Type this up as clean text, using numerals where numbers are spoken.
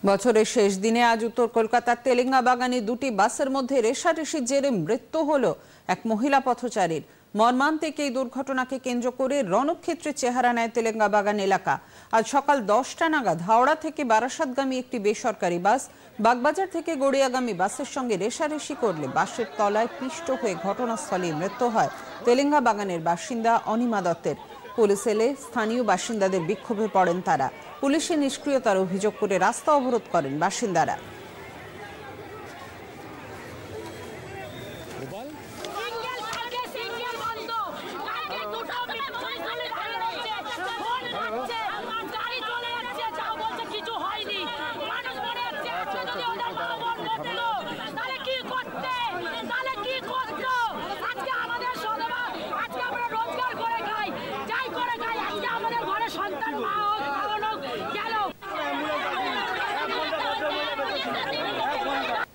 বছরের শেষ দিনে আজ উত্তর কলকাতার তেলেঙ্গা বাগানে দুটি বাসের মধ্যে রেষারেষির জেরে মৃত্যু হলো এক মহিলা পথচারীর। মর্মান্তিক এই দুর্ঘটনাকে কেন্দ্র করে রণক্ষেত্রের চেহারা নেয় তেলেঙ্গা বাগান এলাকা। আজ সকাল 10টা নাগাদ হাওড়া থেকে বারাসাতগামী একটি বেসরকারি বাস বাগবাজার থেকে গড়িয়াগামী বাসের সঙ্গে রেষারেষি করলে বাসের তলায় পিষ্ট হয়ে ঘটনাস্থলে মৃত্যু হয় তেলেঙ্গা বাগানের বাসিন্দা অনিমা দত্তের। পুলিশ এলে স্থানীয় বাসিন্দাদের বিক্ষোভে পড়েন তারা। পুলিশের নিষ্ক্রিয়তার অভিযোগ করে রাস্তা অবরোধ করেন বাসিন্দারা। সন্তান মা